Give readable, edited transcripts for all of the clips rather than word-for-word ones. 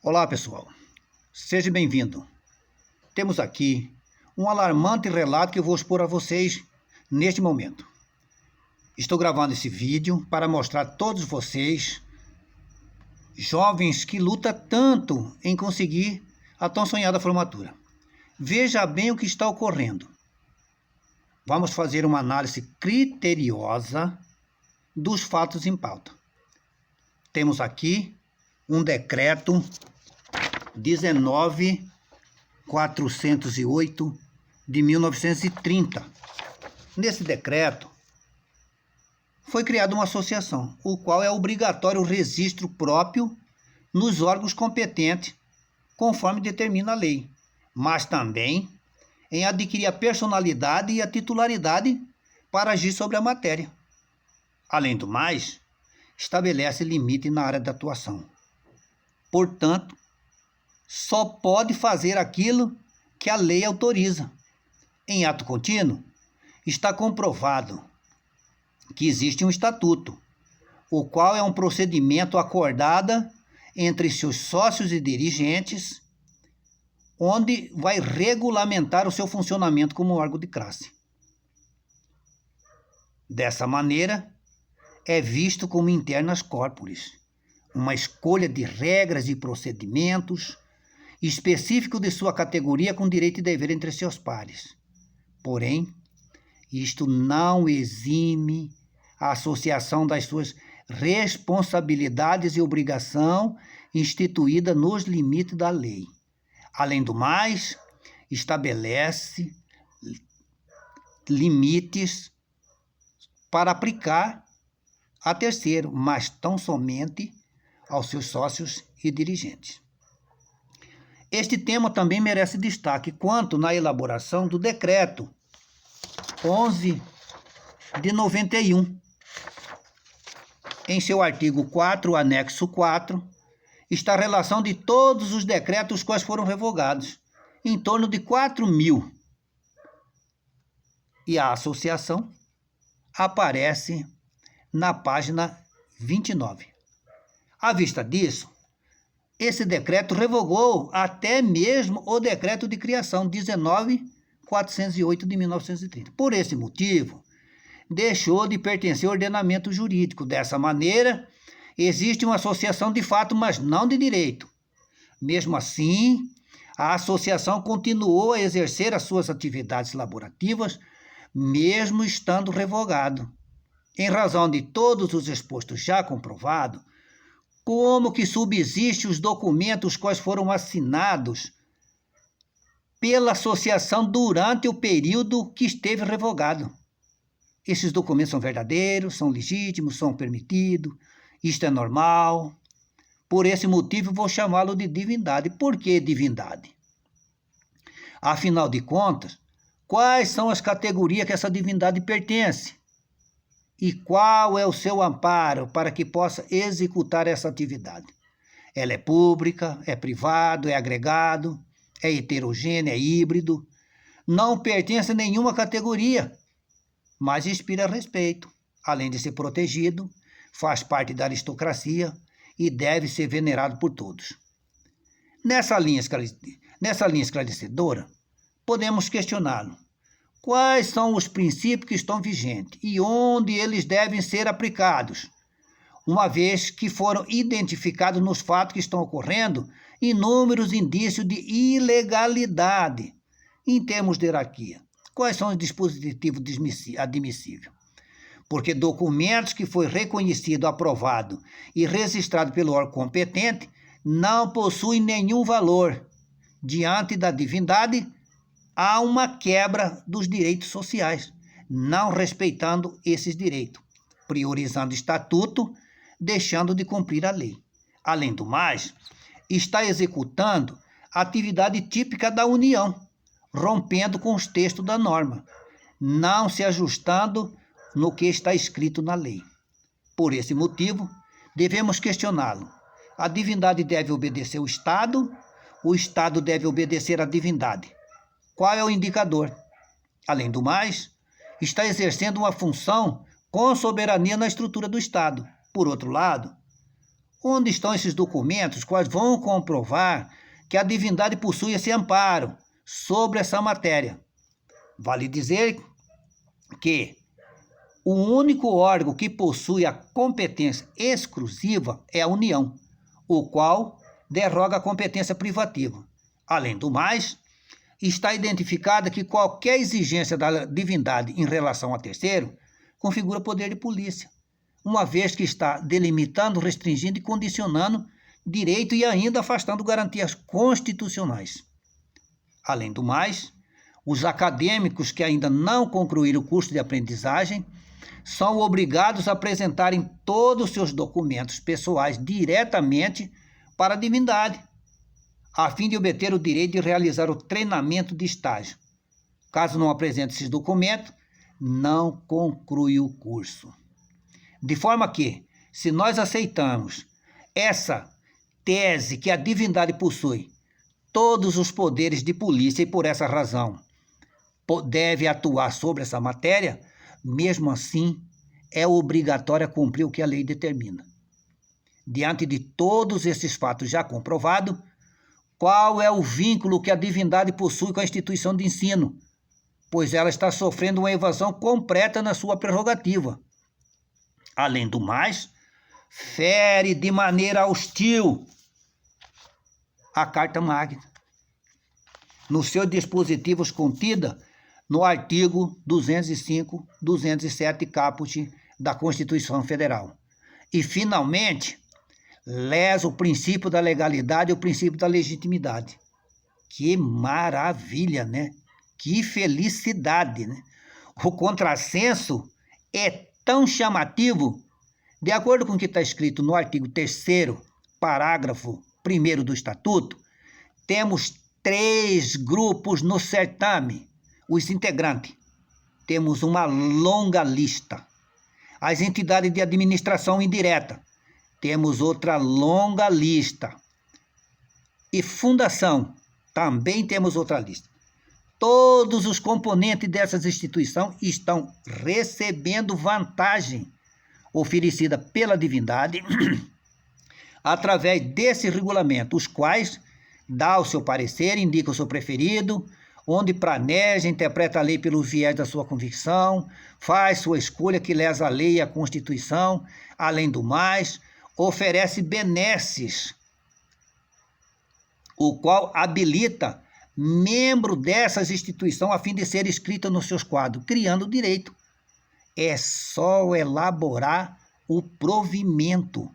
Olá, pessoal. Seja bem-vindo. Temos aqui um alarmante relato que eu vou expor a vocês neste momento. Estou gravando esse vídeo para mostrar a todos vocês, jovens que lutam tanto em conseguir a tão sonhada formatura. Veja bem o que está ocorrendo. Vamos fazer uma análise criteriosa dos fatos em pauta. Temos aqui um decreto 19.408 de 1930. Nesse decreto, foi criada uma associação, o qual é obrigatório o registro próprio nos órgãos competentes, conforme determina a lei, mas também em adquirir a personalidade e a titularidade para agir sobre a matéria. Além do mais, estabelece limite na área de atuação. Portanto, só pode fazer aquilo que a lei autoriza. Em ato contínuo, está comprovado que existe um estatuto, o qual é um procedimento acordado entre seus sócios e dirigentes, onde vai regulamentar o seu funcionamento como órgão de classe. Dessa maneira, é visto como internas corporis, uma escolha de regras e procedimentos específico de sua categoria com direito e dever entre seus pares. Porém, isto não exime a associação das suas responsabilidades e obrigação instituída nos limites da lei. Além do mais, estabelece limites para aplicar a terceiro, mas tão somente aos seus sócios e dirigentes. Este tema também merece destaque quanto na elaboração do decreto 11 de 91. Em seu artigo 4, anexo 4, está a relação de todos os decretos quais foram revogados, em torno de 4.000. E a associação aparece na página 29. À vista disso, esse decreto revogou até mesmo o decreto de criação 19.408 de 1930. Por esse motivo, deixou de pertencer ao ordenamento jurídico. Dessa maneira, existe uma associação de fato, mas não de direito. Mesmo assim, a associação continuou a exercer as suas atividades laborativas, mesmo estando revogado. Em razão de todos os expostos já comprovados, como que subsistem os documentos quais foram assinados pela associação durante o período que esteve revogado. Esses documentos são verdadeiros, são legítimos, são permitidos, isto é normal. Por esse motivo, vou chamá-lo de divindade. Por que divindade? Afinal de contas, quais são as categorias que essa divindade pertence? E qual é o seu amparo para que possa executar essa atividade? Ela é pública, é privado, é agregado, é heterogêneo, é híbrido, não pertence a nenhuma categoria, mas inspira respeito. Além de ser protegido, faz parte da aristocracia e deve ser venerado por todos. Nessa linha esclarecedora, podemos questioná-lo. Quais são os princípios que estão vigentes e onde eles devem ser aplicados, uma vez que foram identificados nos fatos que estão ocorrendo inúmeros indícios de ilegalidade em termos de hierarquia? Quais são os dispositivos admissíveis? Porque documentos que foi reconhecido, aprovado e registrado pelo órgão competente não possuem nenhum valor. Diante da divindade, há uma quebra dos direitos sociais, não respeitando esses direitos, priorizando o estatuto, deixando de cumprir a lei. Além do mais, está executando a atividade típica da União, rompendo com os textos da norma, não se ajustando no que está escrito na lei. Por esse motivo, devemos questioná-lo. A divindade deve obedecer o Estado deve obedecer à divindade. Qual é o indicador? Além do mais, está exercendo uma função com soberania na estrutura do Estado. Por outro lado, Onde estão esses documentos quais vão comprovar que a divindade possui esse amparo sobre essa matéria? Vale dizer que o único órgão que possui a competência exclusiva é a União, o qual deroga a competência privativa. Além do mais, está identificada que qualquer exigência da divindade em relação a terceiro configura poder de polícia, uma vez que está delimitando, restringindo e condicionando direito e ainda afastando garantias constitucionais. Além do mais, os acadêmicos que ainda não concluíram o curso de aprendizagem são obrigados a apresentarem todos os seus documentos pessoais diretamente para a divindade, a fim de obter o direito de realizar o treinamento de estágio. Caso não apresente esses documentos, não conclui o curso. De forma que, se nós aceitamos essa tese que a divindade possui todos os poderes de polícia e, por essa razão, deve atuar sobre essa matéria, mesmo assim, é obrigatório cumprir o que a lei determina. Diante de todos esses fatos já comprovados, qual é o vínculo que a divindade possui com a instituição de ensino? Pois ela está sofrendo uma evasão completa na sua prerrogativa. Além do mais, fere de maneira hostil a Carta Magna, nos seus dispositivos contida no artigo 205, 207 caput da Constituição Federal. E, finalmente, lesa o princípio da legalidade e o princípio da legitimidade. Que maravilha, né? Que felicidade, né? O contrassenso é tão chamativo, de acordo com o que está escrito no artigo 3º, parágrafo 1º do Estatuto, temos 3 grupos no certame, os integrantes. Temos uma longa lista. As entidades de administração indireta, temos outra longa lista. E fundação, também temos outra lista. Todos os componentes dessas instituições estão recebendo vantagem oferecida pela divindade através desse regulamento, os quais dá o seu parecer, indica o seu preferido, onde planeja, interpreta a lei pelo viés da sua convicção, faz sua escolha que lesa a lei e a Constituição, além do mais, oferece benesses, o qual habilita membro dessas instituições a fim de ser inscrita nos seus quadros, criando direito. É só elaborar o provimento.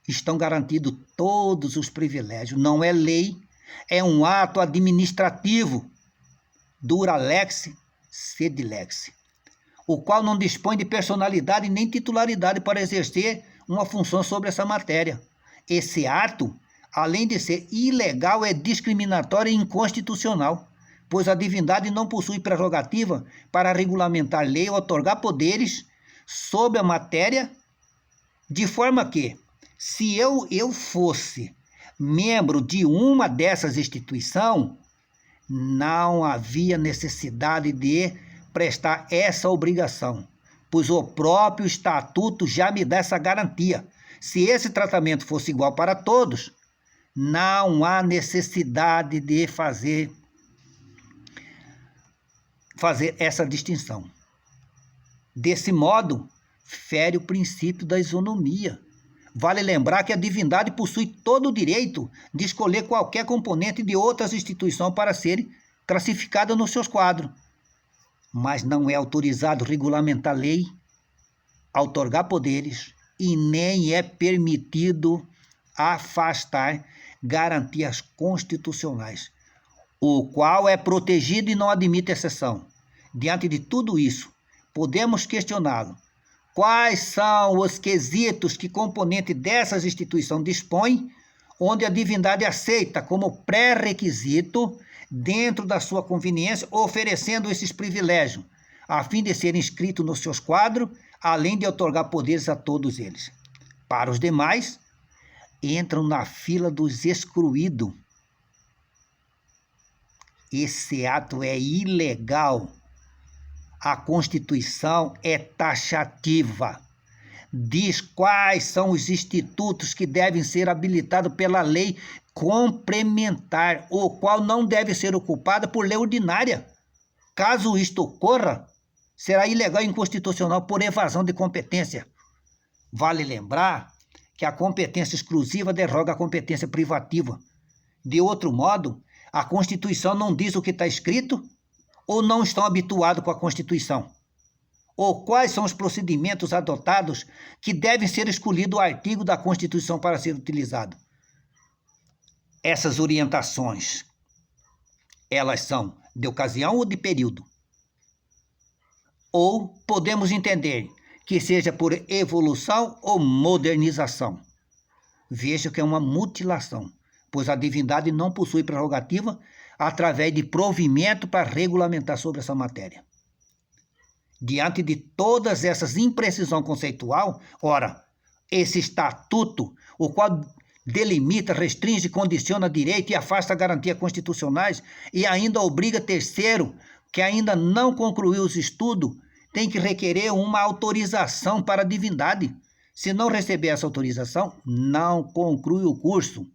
Estão garantidos todos os privilégios. Não é lei, é um ato administrativo, dura lex, sed lex, o qual não dispõe de personalidade nem titularidade para exercer uma função sobre essa matéria. Esse ato, além de ser ilegal, é discriminatório e inconstitucional, pois a divindade não possui prerrogativa para regulamentar lei ou otorgar poderes sobre a matéria, de forma que, se eu fosse membro de uma dessas instituições, não havia necessidade de prestar essa obrigação, pois o próprio estatuto já me dá essa garantia. Se esse tratamento fosse igual para todos, não há necessidade de fazer essa distinção. Desse modo, fere o princípio da isonomia. Vale lembrar que a divindade possui todo o direito de escolher qualquer componente de outras instituições para ser classificada nos seus quadros, mas não é autorizado regulamentar lei, outorgar poderes e nem é permitido afastar garantias constitucionais, o qual é protegido e não admite exceção. Diante de tudo isso, podemos questioná-lo. Quais são os quesitos que componente dessas instituições dispõe, onde a divindade aceita como pré-requisito, dentro da sua conveniência, oferecendo esses privilégios, a fim de ser inscrito nos seus quadros, além de otorgar poderes a todos eles. Para os demais, entram na fila dos excluídos. Esse ato é ilegal. A Constituição é taxativa. diz quais são os institutos que devem ser habilitados pela lei complementar, o qual não deve ser ocupada por lei ordinária. Caso isto ocorra, será ilegal e inconstitucional por evasão de competência. Vale lembrar que a competência exclusiva derroga a competência privativa. De outro modo, a Constituição não diz o que está escrito ou não estão habituados com a Constituição? Ou quais são os procedimentos adotados que devem ser escolhido o artigo da Constituição para ser utilizado? Essas orientações, elas são de ocasião ou de período? Ou podemos entender que seja por evolução ou modernização? Veja que é uma mutilação, pois a divindade não possui prerrogativa através de provimento para regulamentar sobre essa matéria. Diante de todas essas imprecisões conceitual, ora, esse estatuto, o qual delimita, restringe, condiciona direito e afasta garantias constitucionais e ainda obriga terceiro, que ainda não concluiu os estudos, tem que requerer uma autorização para a divindade. Se não receber essa autorização, não conclui o curso.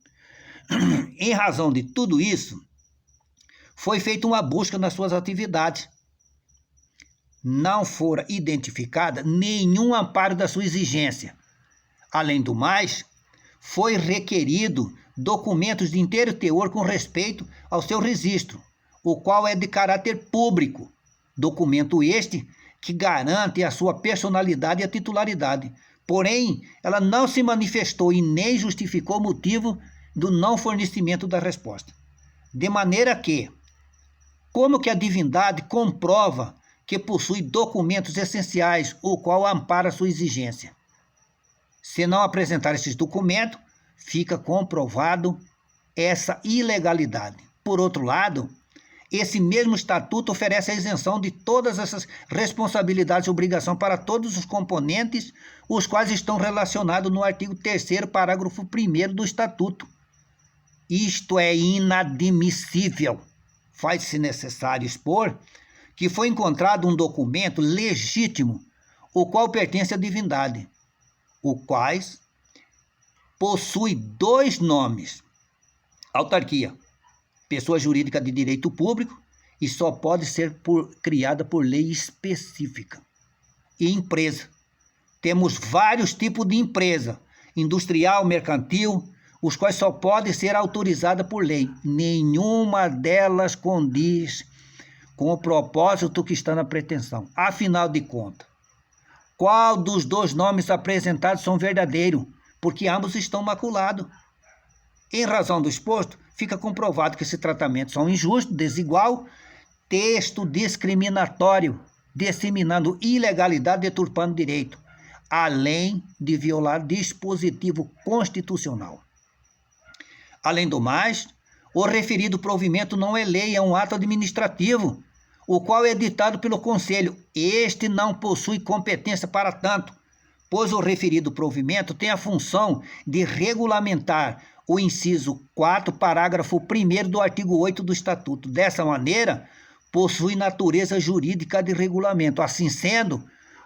Em razão de tudo isso, foi feita uma busca nas suas atividades. Não fora identificada nenhum amparo da sua exigência. Além do mais, foi requerido documentos de inteiro teor com respeito ao seu registro, o qual é de caráter público. Documento este que garante a sua personalidade e a titularidade. Porém, ela não se manifestou e nem justificou o motivo do não fornecimento da resposta. De maneira que, como que a divindade comprova que possui documentos essenciais, o qual ampara sua exigência? Se não apresentar esses documentos, fica comprovado essa ilegalidade. Por outro lado, esse mesmo estatuto oferece a isenção de todas essas responsabilidades e obrigações para todos os componentes, os quais estão relacionados no artigo 3º, parágrafo 1º do estatuto. Isto é inadmissível. Faz-se necessário expor que foi encontrado um documento legítimo, o qual pertence à divindade, o quais possui 2 nomes: autarquia, pessoa jurídica de direito público, e só pode ser criada por lei específica. E empresa. Temos vários tipos de empresa: industrial, mercantil, os quais só podem ser autorizadas por lei. Nenhuma delas condiz com o propósito que está na pretensão. Afinal de contas, qual dos 2 nomes apresentados são verdadeiros? Porque ambos estão maculados. Em razão do exposto, fica comprovado que esse tratamento são injusto, desigual, texto discriminatório, disseminando ilegalidade, deturpando direito, além de violar dispositivo constitucional. Além do mais, o referido provimento não é lei, é um ato administrativo, o qual é editado pelo Conselho. Este não possui competência para tanto, pois o referido provimento tem a função de regulamentar o inciso 4, parágrafo 1º do artigo 8 do Estatuto. Dessa maneira, possui natureza jurídica de regulamento. Assim sendo,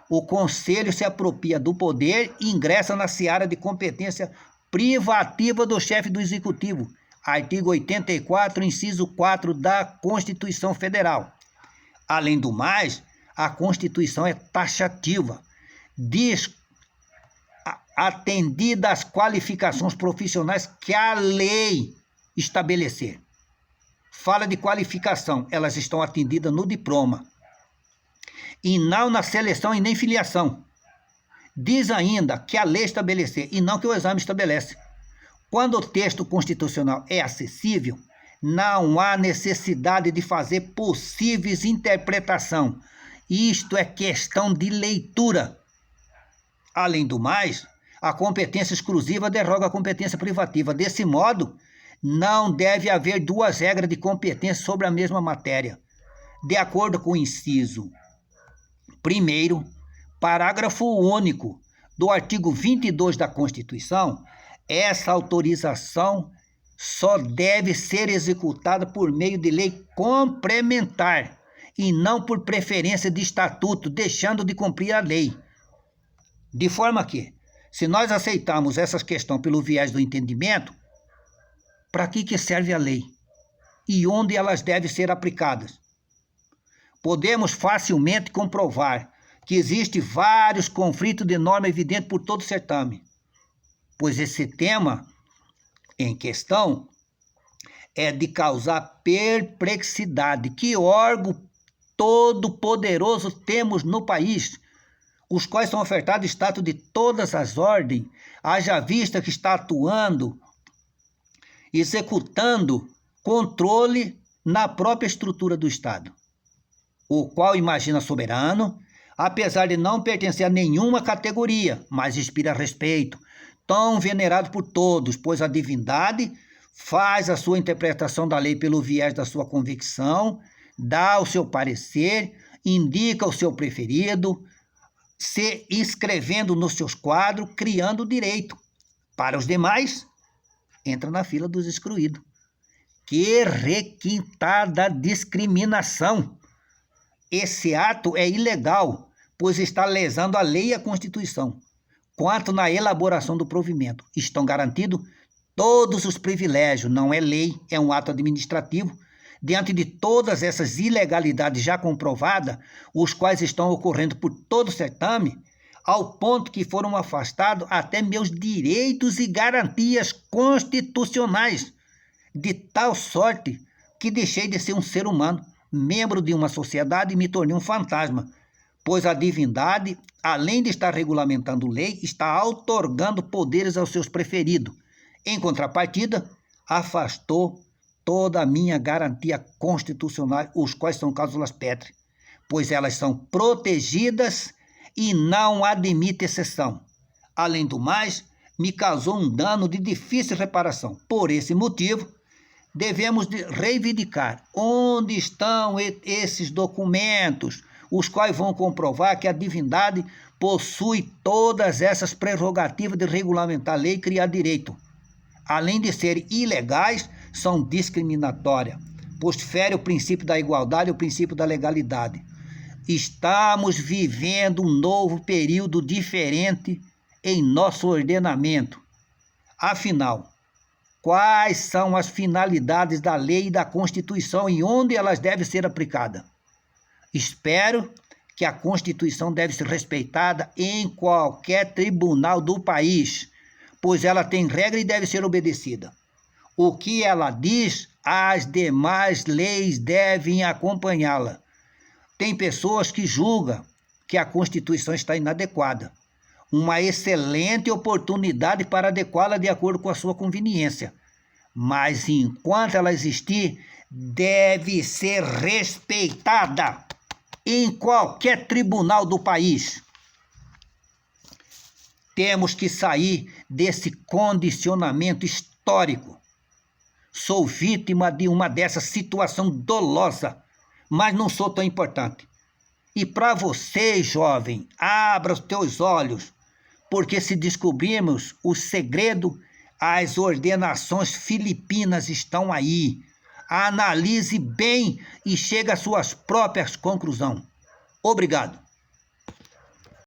o Conselho se apropria do poder e ingressa na seara de competência privativa do chefe do Executivo. Artigo 84, inciso 4 da Constituição Federal. Além do mais, a Constituição é taxativa, diz atendida às qualificações profissionais que a lei estabelecer. Fala de qualificação, elas estão atendidas no diploma, e não na seleção e nem filiação. Diz ainda que a lei estabelecer, e não que o exame estabelece. Quando o texto constitucional é acessível, não há necessidade de fazer possíveis interpretação. Isto é questão de leitura. Além do mais, a competência exclusiva derroga a competência privativa. Desse modo, não deve haver 2 regras de competência sobre a mesma matéria. De acordo com o inciso 1º, parágrafo único do artigo 22 da Constituição, essa autorização só deve ser executada por meio de lei complementar e não por preferência de estatuto, deixando de cumprir a lei. De forma que, se nós aceitarmos essa questão pelo viés do entendimento, para que serve a lei? E onde elas devem ser aplicadas? Podemos facilmente comprovar que existem vários conflitos de norma evidentes por todo o certame, pois esse tema em questão é de causar perplexidade. Que órgão todo-poderoso temos no país, os quais são ofertados status de todas as ordens, haja vista que está atuando, executando controle na própria estrutura do Estado, o qual imagina soberano, apesar de não pertencer a nenhuma categoria, mas inspira respeito, tão venerado por todos, pois a divindade faz a sua interpretação da lei pelo viés da sua convicção, dá o seu parecer, indica o seu preferido, se inscrevendo nos seus quadros, criando direito. Para os demais, entra na fila dos excluídos. Que requintada discriminação! Esse ato é ilegal, pois está lesando a lei e a Constituição. Quanto na elaboração do provimento, estão garantidos todos os privilégios, não é lei, é um ato administrativo, diante de todas essas ilegalidades já comprovadas, os quais estão ocorrendo por todo o certame, ao ponto que foram afastados até meus direitos e garantias constitucionais, de tal sorte que deixei de ser um ser humano, membro de uma sociedade, e me tornei um fantasma, pois a divindade, além de estar regulamentando lei, está outorgando poderes aos seus preferidos. Em contrapartida, afastou toda a minha garantia constitucional, os quais são cláusulas pétreas, pois elas são protegidas e não admite exceção. Além do mais, me causou um dano de difícil reparação. Por esse motivo, devemos reivindicar onde estão esses documentos, os quais vão comprovar que a divindade possui todas essas prerrogativas de regulamentar a lei e criar direito. Além de serem ilegais, são discriminatórias, pois fere o princípio da igualdade e o princípio da legalidade. Estamos vivendo um novo período diferente em nosso ordenamento. Afinal, quais são as finalidades da lei e da Constituição e onde elas devem ser aplicadas? Espero que a Constituição deve ser respeitada em qualquer tribunal do país, pois ela tem regra e deve ser obedecida. O que ela diz, as demais leis devem acompanhá-la. Tem pessoas que julgam que a Constituição está inadequada. Uma excelente oportunidade para adequá-la de acordo com a sua conveniência. Mas enquanto ela existir, deve ser respeitada em qualquer tribunal do país. Temos que sair desse condicionamento histórico. Sou vítima de uma dessa situação dolosa, mas não sou tão importante. E para você, jovem, abra os teus olhos, porque se descobrirmos o segredo, as ordenações filipinas estão aí. Analise bem e chegue às suas próprias conclusões. Obrigado.